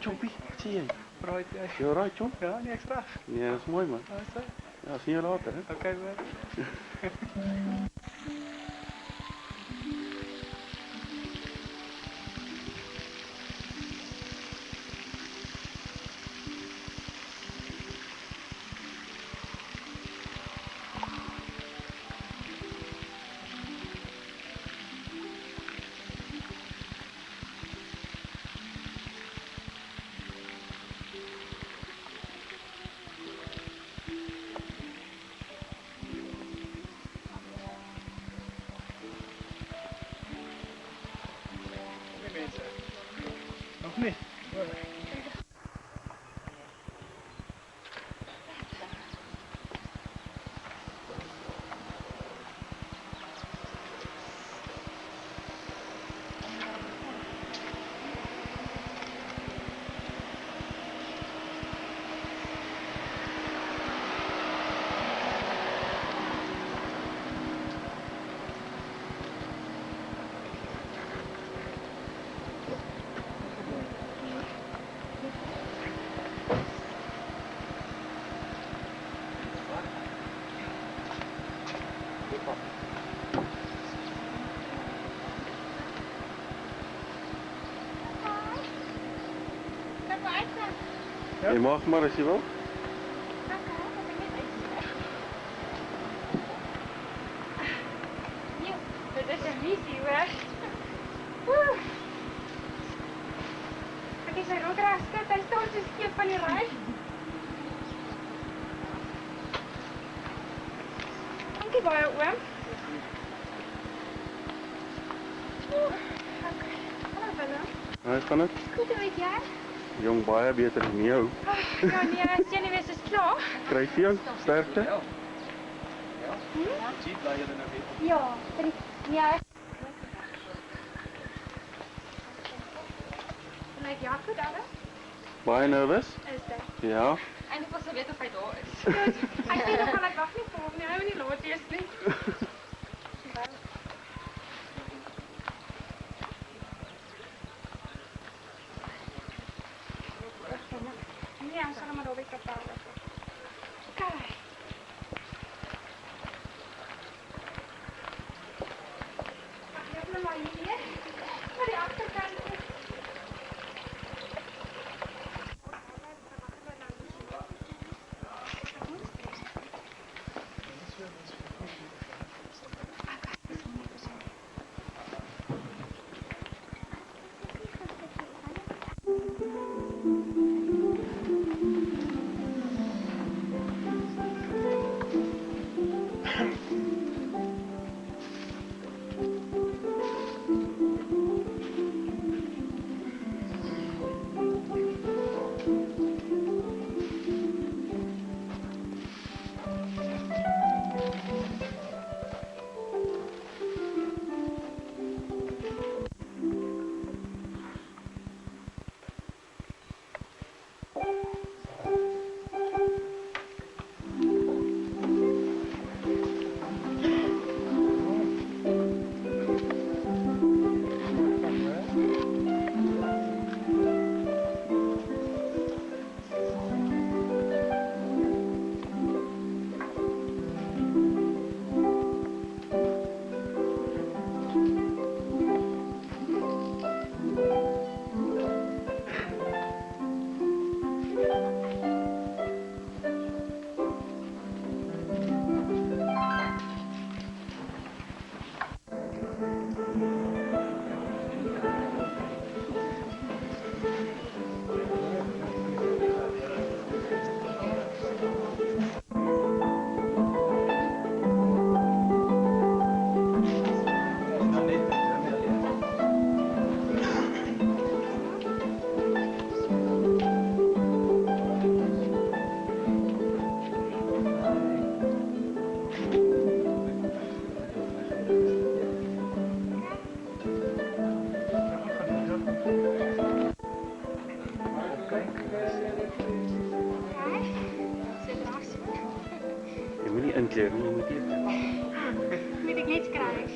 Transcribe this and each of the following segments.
chompie, zie je? Right, Je alright, chomp? ja, niet extra. Ja, dat is mooi, man. Ja, zie je later, hè? Oké, man. Nog niet? Je mag maar als je wil. Dit is een missie hoor. Ek is sy ronddraag skit, hy staan so skeef van die ry. Dankie baie oom. Hallo Willem. Hoe gaan het? Goed, hoe weet jy? Jong, baie beter dan jou. Ja nee, senuwees is klaar. Kry vir jou sterkte. Zie, bly julle nou weer. Ja, ja. Lyk jy goed alles? Baie nervus? Is dit? Ja. En ek wil se weet of hy daar is. Hy sê nog gaan ek wag nie vir hom nie. Hy wil nie laat wees nie. Ja, ons gaan maar daar by kapel. Kyk. Ek het nou maar hier. Maar die agterkant. Inkleden, hoe moet je? Moet ik niets krijgen?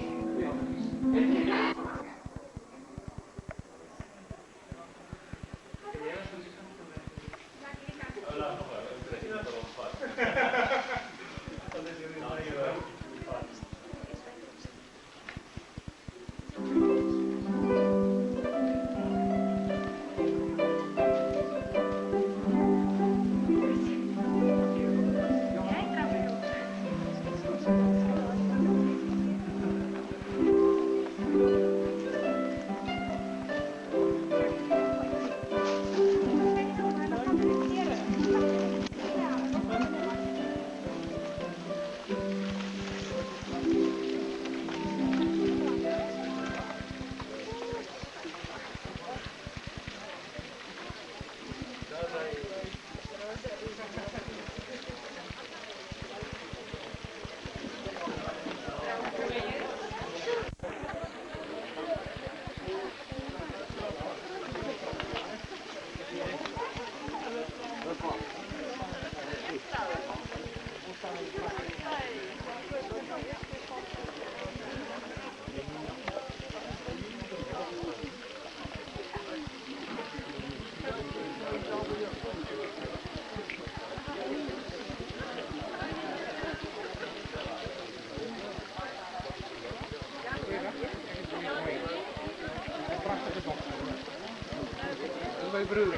broer.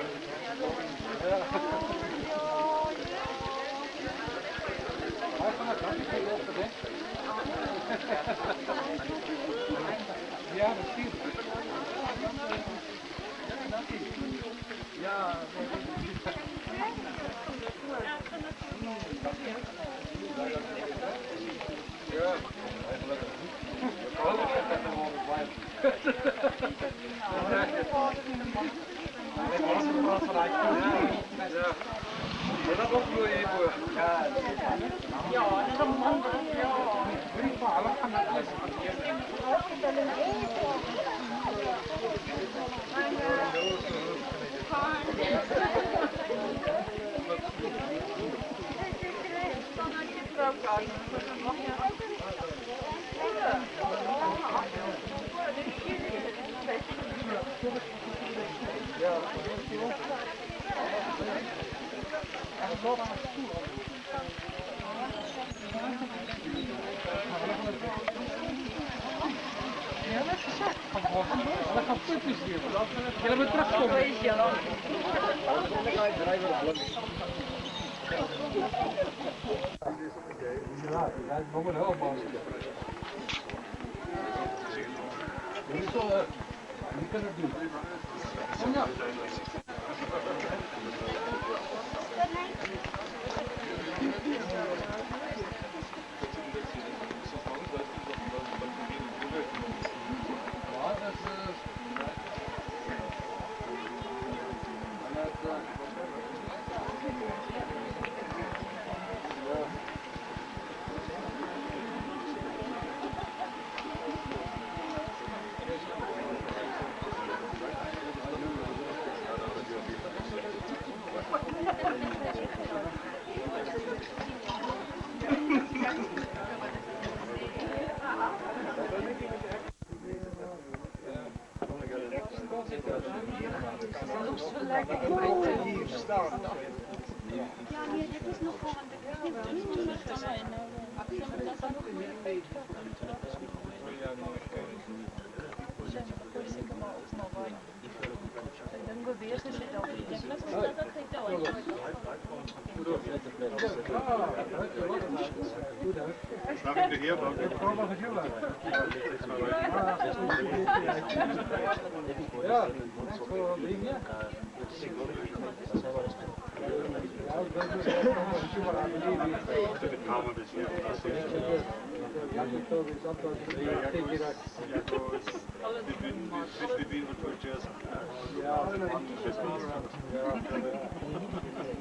Ja. Hij gaat dan niet heel op, hè? Ja, misschien. Ja, jullie moeten terugkomen. Ja, dat moet wel helpen. Je kunt het doen. Kom ja. Ja, nee, dit is nog gewoon te zijn.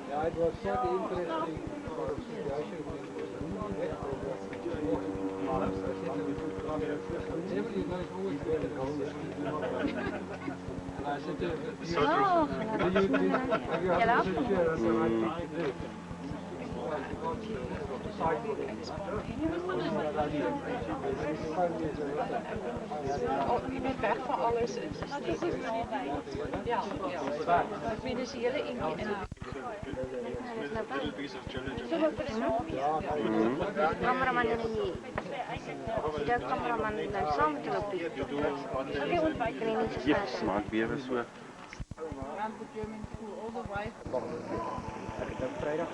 Ja, het was zeer interesting voor de situation. Je bent weg van alles. Ja, ik ben dus hier in Cameraman ini, tidak cameraman dan sama terlebih. Ja, smaak weer so. Vrijdag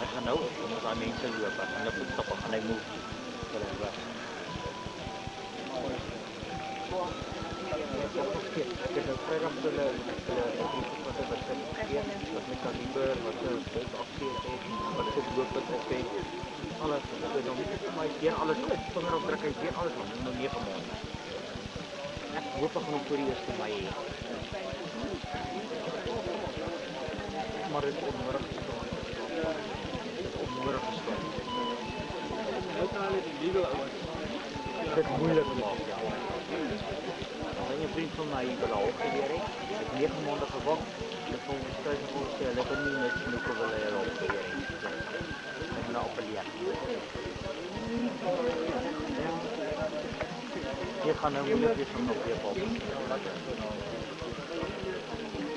Ek gaan nou met daai mense loop en hulle moet stop en hy moet hulle weg. Ek het vrydag hulle wat met kaliber wat dit afgee wat dit loop het op alles so dan my weer alles vinger op druk hy weer alles om nou 9 maande. Ek hoop ek gaan hom vir die eerste by hê. Maar dit is onnodig gestaan. Onnodig gestaan. Dit is moeilijk gemaakt, ja. Een vriend van mij wil al opgeleerd. Ik heb 9 maanden gewacht. Ik heb ons thuis voorgesteld. Ik heb niet met snoeken willen opgeleerd. Ik heb nou opgeleerd. Je gaat nou moeilijk weer van op je bal.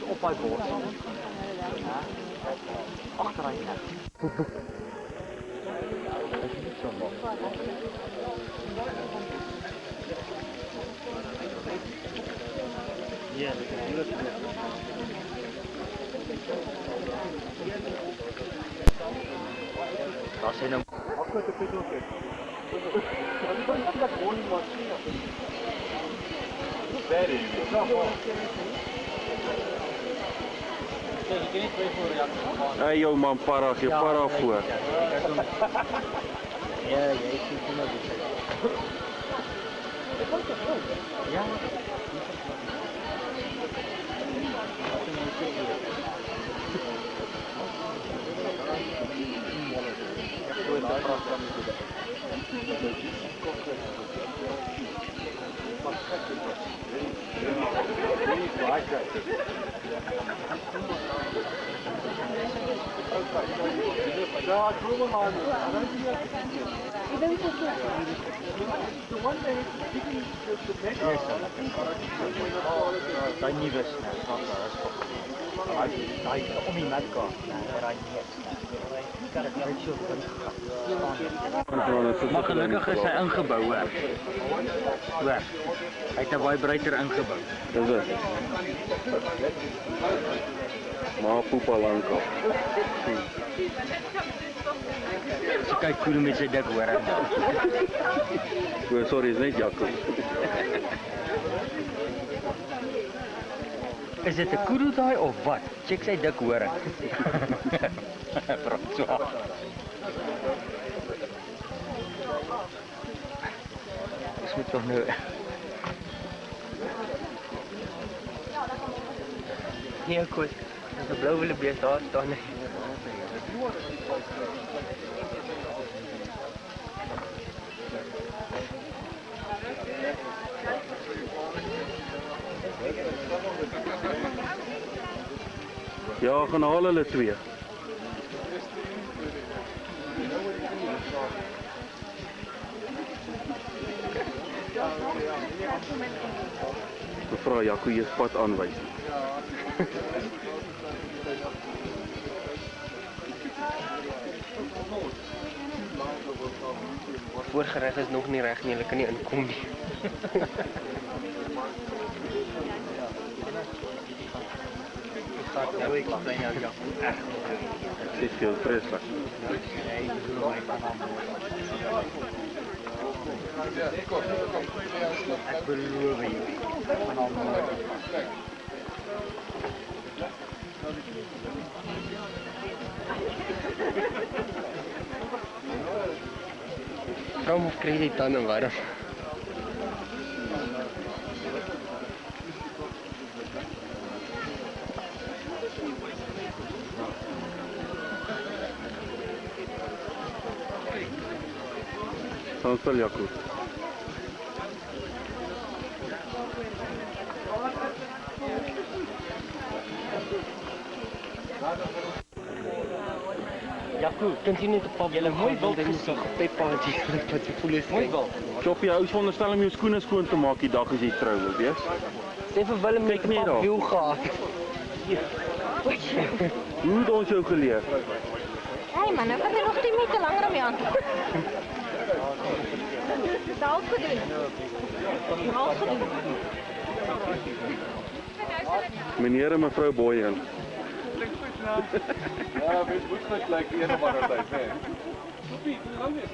Op mijn borst. Achteruit net. Ja, daar zijn nou. Hey jou man, para voor. Ja, jij ziet het nog niet. Ja. Daai nuwe snack, daai om die melkkaart, daai maar gelukkig is hy ingebou hoor. Hoor. Hy het 'n vibrator ingebou. Dis dit. Maar poep al lank al. So kyk hoe met sy dik hoor. Sorry, is net Jaco. Is dit 'n kudu daai of wat? Check sy dik horing. François. Ons moet toch nou... Nee, ek was... As 'n blou wildebeest daar staan. Ja, gaan haal hulle twee. Mevrou Jaco hier pad aanwys. Voorgereg is nog nie reg nie, hulle kan nie inkom nie. Ja, ik kan alleen jou echt. Het is veel vreselijk. Ik beloof je. Waarom krijg je dan een warm? Dankjewel Jaco. Jaco, continue te pap. Julle mooi wild gesig. Peppaatjie wat jy voel is. Mooi wild. Choppie, ou is veronderstel om jou skoene skoon te maak die dag as jy trou, weet jy? Sê vir Willem Kyk net daar. wiel gehad. Hoe het ons jou geleer? Hey man, nou kan jy nog 10 minute langer om jou aan te kom. Half gedoen. Half gedoen. Meneer en mevrou Boyen. Ja, wees moet gelijk die ene maar altijd, hè. Soepie, hoe lang is?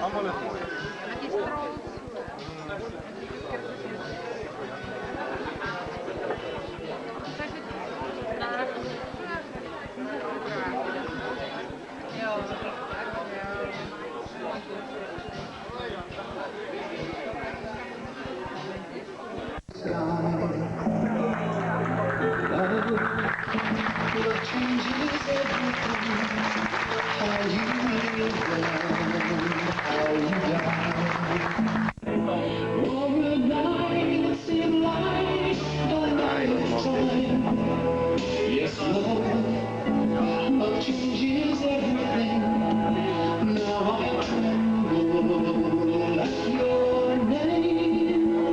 Allemaal is mooi. Now I tremble at your name.